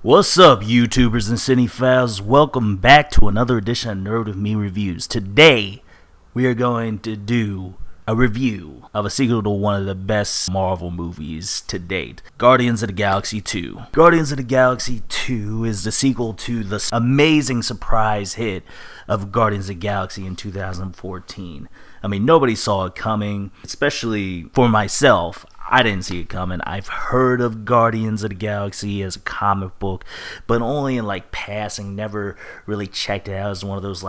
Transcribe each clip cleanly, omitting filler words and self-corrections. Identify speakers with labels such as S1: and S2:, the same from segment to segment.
S1: What's up, YouTubers and cinephiles? Welcome back to another edition of Nerd With Me Reviews. Today, we are going to do a review of a sequel to one of the best Marvel movies to date, Guardians of the Galaxy 2. Guardians of the Galaxy 2 is the sequel to the amazing surprise hit of Guardians of the Galaxy in 2014. I mean, nobody saw it coming, especially for myself. I didn't see it coming. I've heard of Guardians of the Galaxy as a comic book, but only in passing, never really checked it out as one of those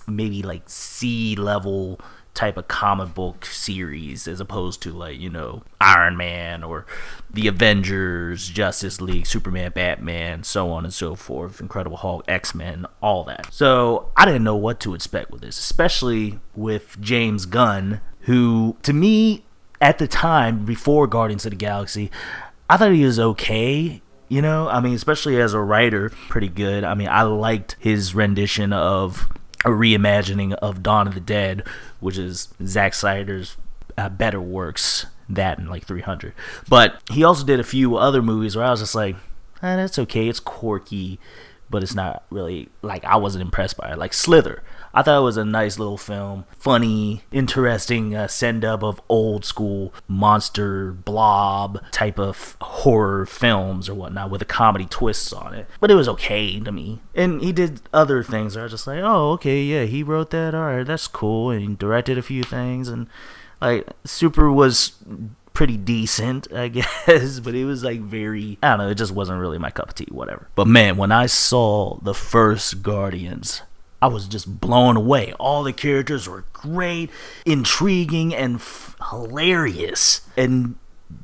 S1: maybe C-level type of comic book series, as opposed to Iron Man or the Avengers, Justice League, Superman, Batman, so on and so forth, Incredible Hulk, X-Men, all that. So I didn't know what to expect with this, especially with James Gunn, who to me at the time before Guardians of the Galaxy, I thought he was okay. Especially as a writer, pretty good. I liked his rendition of a reimagining of Dawn of the Dead, which is Zack Snyder's better works, that and 300. But he also did a few other movies where I was just that's okay, it's quirky, but it's not really, I wasn't impressed by it. Like Slither, I thought it was a nice little film, funny, interesting send-up of old school monster blob type of horror films or whatnot with a comedy twists on it. But it was okay to me. And he did other things that I was just oh, okay, yeah, he wrote that, alright, that's cool. And he directed a few things, and Super was pretty decent, I guess, but it was very, I don't know, it just wasn't really my cup of tea, whatever. But man, when I saw the first Guardians, I was just blown away. All the characters were great, intriguing, and hilarious. And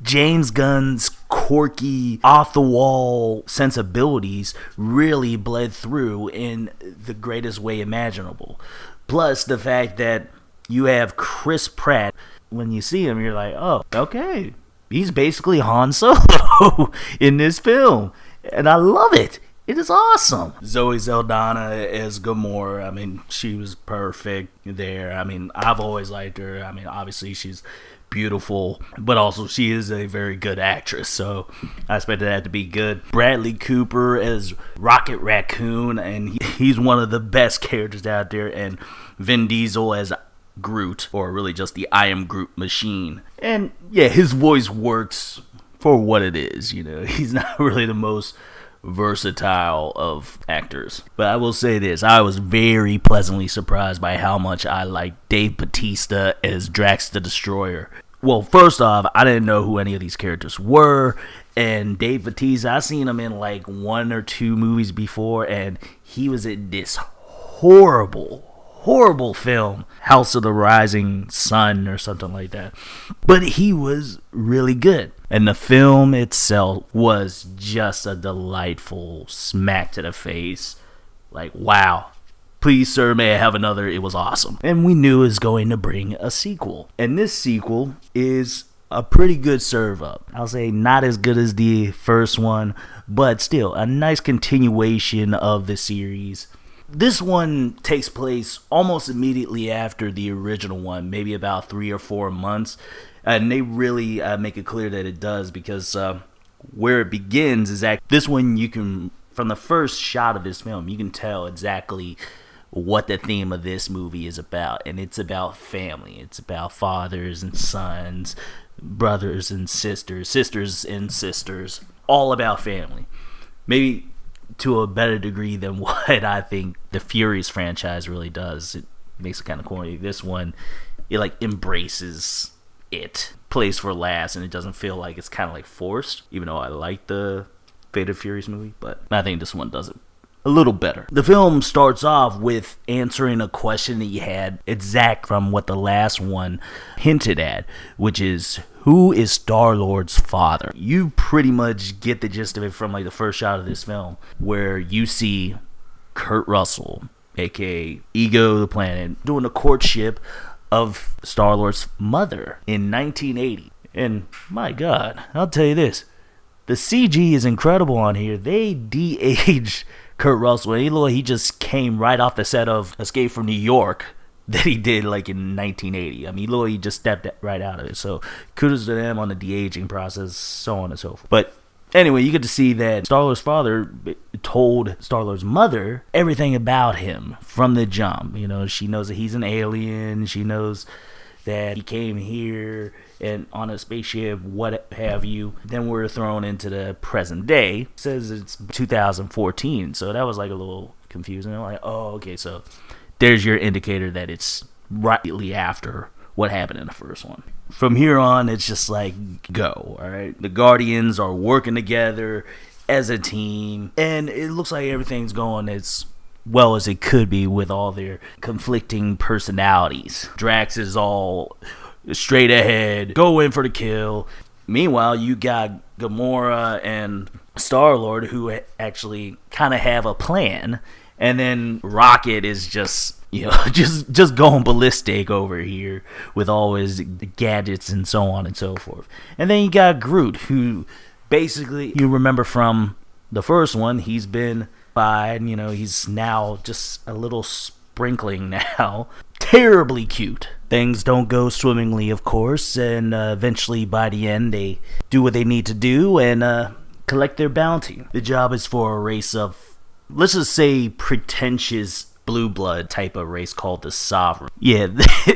S1: James Gunn's quirky, off-the-wall sensibilities really bled through in the greatest way imaginable. Plus, the fact that you have Chris Pratt. When you see him, you're oh, okay, he's basically Han Solo in this film. And I love it. It is awesome. Zoe Saldana as Gamora, she was perfect there. I've always liked her. Obviously she's beautiful, but also she is a very good actress, so I expected that to be good. Bradley Cooper as Rocket Raccoon, and he's one of the best characters out there. And Vin Diesel as Groot, or really just the I Am Groot machine. And yeah, his voice works for what it is. He's not really the most versatile of actors. But I will say this, I was very pleasantly surprised by how much I liked Dave Bautista as Drax the Destroyer. Well, first off, I didn't know who any of these characters were, and Dave Bautista, I seen him in one or two movies before, and he was in this horrible film, House of the Rising Sun or something like that. But he was really good. And the film itself was just a delightful smack to the face. Wow. Please, sir, may I have another? It was awesome. And we knew it was going to bring a sequel. And this sequel is a pretty good serve up. I'll say not as good as the first one, but still a nice continuation of the series. This one takes place almost immediately after the original one, maybe about 3 or 4 months. And they really make it clear that it does, because where it begins is that this one, you can, from the first shot of this film, you can tell exactly what the theme of this movie is about. And it's about family. It's about fathers and sons, brothers and sisters, sisters and sisters, all about family. Maybe to a better degree than what I think the Furious franchise really does. It makes it kind of corny. This one, it embraces it, plays for laughs, and it doesn't feel like it's kind of forced, even though I like the Fate of Furious movie, but I think this one does it a little better. The film starts off with answering a question that you had exact from what the last one hinted at, which is, who is Star-Lord's father? You pretty much get the gist of it from the first shot of this film, where you see Kurt Russell, aka Ego the Planet, doing a courtship of Star-Lord's mother in 1980. And my God, I'll tell you this, the CG is incredible on here. They de-aged Kurt Russell. He just came right off the set of Escape from New York that he did in 1980. He just stepped right out of it. So kudos to them on the de-aging process, so on and so forth. But Anyway, you get to see that Star-Lord's father told Star-Lord's mother everything about him from the jump. You know, she knows that he's an alien. She knows that he came here and on a spaceship, what have you. Then we're thrown into the present day. It says it's 2014, so that was like a little confusing. I'm like, oh, okay, so there's your indicator that it's rightly after what happened in the first one. From here on, it's just like, go, all right? The Guardians are working together as a team, and it looks like everything's going as well as it could be with all their conflicting personalities. Drax is all straight ahead, go in for the kill. Meanwhile, you got Gamora and Star-Lord who actually kind of have a plan, and then Rocket is just, you know, just going ballistic over here with all his gadgets and so on and so forth. And then you got Groot, who basically, you remember from the first one, he's been fine, you know, he's now just a little sprinkling now. Terribly cute. Things don't go swimmingly, of course, and eventually by the end they do what they need to do and collect their bounty. The job is for a race of, let's just say, pretentious blue blood type of race called the Sovereign. Yeah,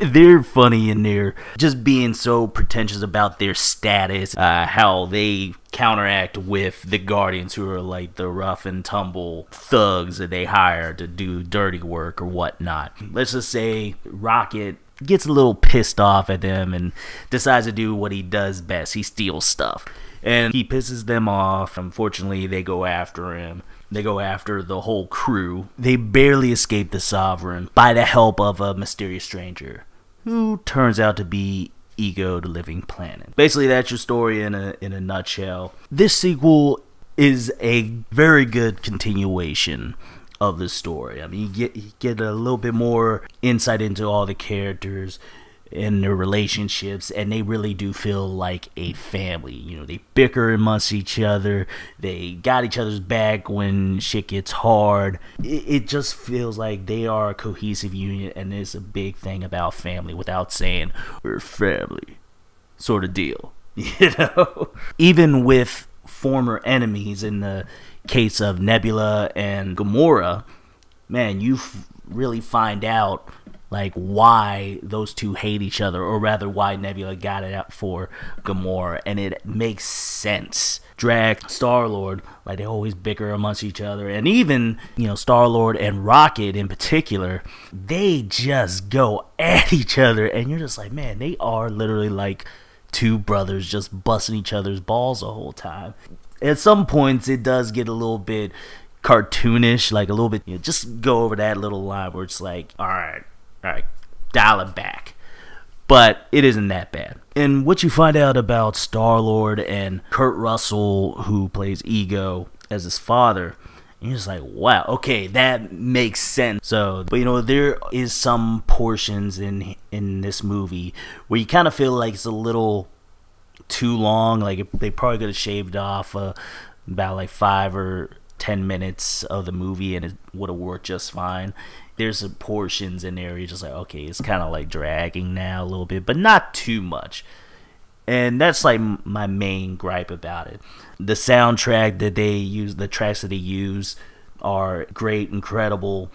S1: they're funny in there, just being so pretentious about their status, how they counteract with the Guardians, who are like the rough and tumble thugs that they hire to do dirty work or whatnot. Let's just say Rocket gets a little pissed off at them and decides to do what he does best. He steals stuff. And he pisses them off. Unfortunately, they go after him. They go after the whole crew. They barely escape the Sovereign by the help of a mysterious stranger who turns out to be Ego, the Living Planet. Basically, that's your story in a nutshell. This sequel is a very good continuation of the story. I mean, you get a little bit more insight into all the characters and their relationships, and they really do feel like a family. You know, they bicker amongst each other, they got each other's back when shit gets hard. It just feels like they are a cohesive unit, and it's a big thing about family without saying we're family sort of deal. You know, even with former enemies, in the case of Nebula and Gamora, man, you really find out like why those two hate each other, or rather why Nebula got it out for Gamora, and it makes sense. Drax, Star-Lord, like they always bicker amongst each other, and even, you know, Star-Lord and Rocket in particular, they just go at each other, and you're just like, man, they are literally like two brothers just busting each other's balls the whole time. At some points, it does get a little bit cartoonish, like a little bit, you know, just go over that little line where it's like, all right, dial it back. But it isn't that bad. And what you find out about Star-Lord and Kurt Russell, who plays Ego as his father, you're just like, wow, okay, that makes sense. So, but you know, there is some portions in this movie where you kind of feel like it's a little too long. Like they probably could have shaved off about like 5 or 10 minutes of the movie, and it would have worked just fine. There's some portions in there you're just like, okay, it's kind of like dragging now a little bit, but not too much. And that's like my main gripe about it. The soundtrack that they use, the tracks that they use are great, incredible.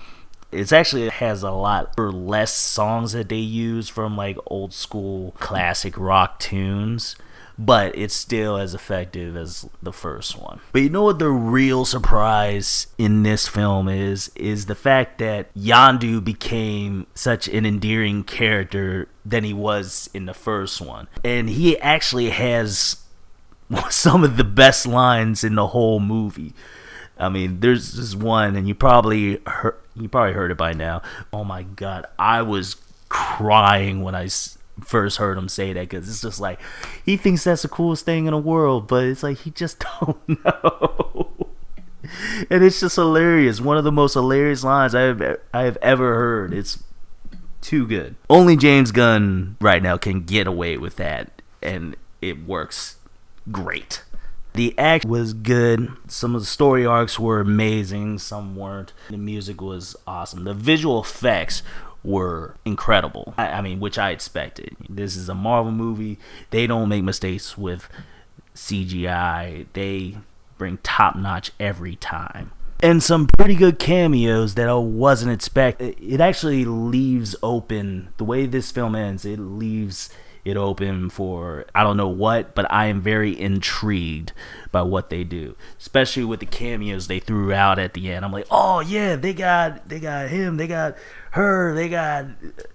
S1: It actually has a lot or less songs that they use from like old school classic rock tunes, but it's still as effective as the first one. But you know what the real surprise in this film is the fact that Yondu became such an endearing character than he was in the first one. And he actually has some of the best lines in the whole movie. I mean, there's this one, and you probably heard it by now. Oh my god, I was crying when I first heard him say that, because it's just like, he thinks that's the coolest thing in the world, but it's like he just don't know. And it's just hilarious. One of the most hilarious lines I have ever heard. It's too good. Only James Gunn right now can get away with that, and it works great. The act was good. Some of the story arcs were amazing, some weren't. The music was awesome. The visual effects were incredible. I mean, which I expected. This is a Marvel movie. They don't make mistakes with CGI. They bring top notch every time. And some pretty good cameos that I wasn't expecting. It actually leaves open, the way this film ends, it leaves it open for I don't know what, but I am very intrigued by what they do, especially with the cameos they threw out at the end. I'm like, oh yeah, they got him, they got her, they got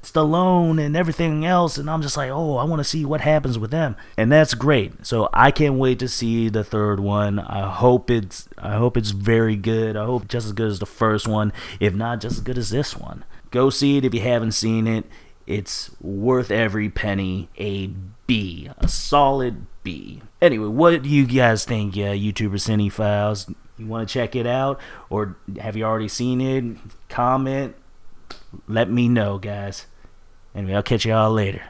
S1: Stallone and everything else, and I'm just like, oh, I want to see what happens with them, and that's great. So I can't wait to see the third one. I hope it's very good. I hope just as good as the first one, if not just as good as this one. Go see it if you haven't seen it. It's worth every penny. A B. A solid B. Anyway, what do you guys think, YouTuber Cinephiles? You want to check it out? Or have you already seen it? Comment. Let me know, guys. Anyway, I'll catch y'all later.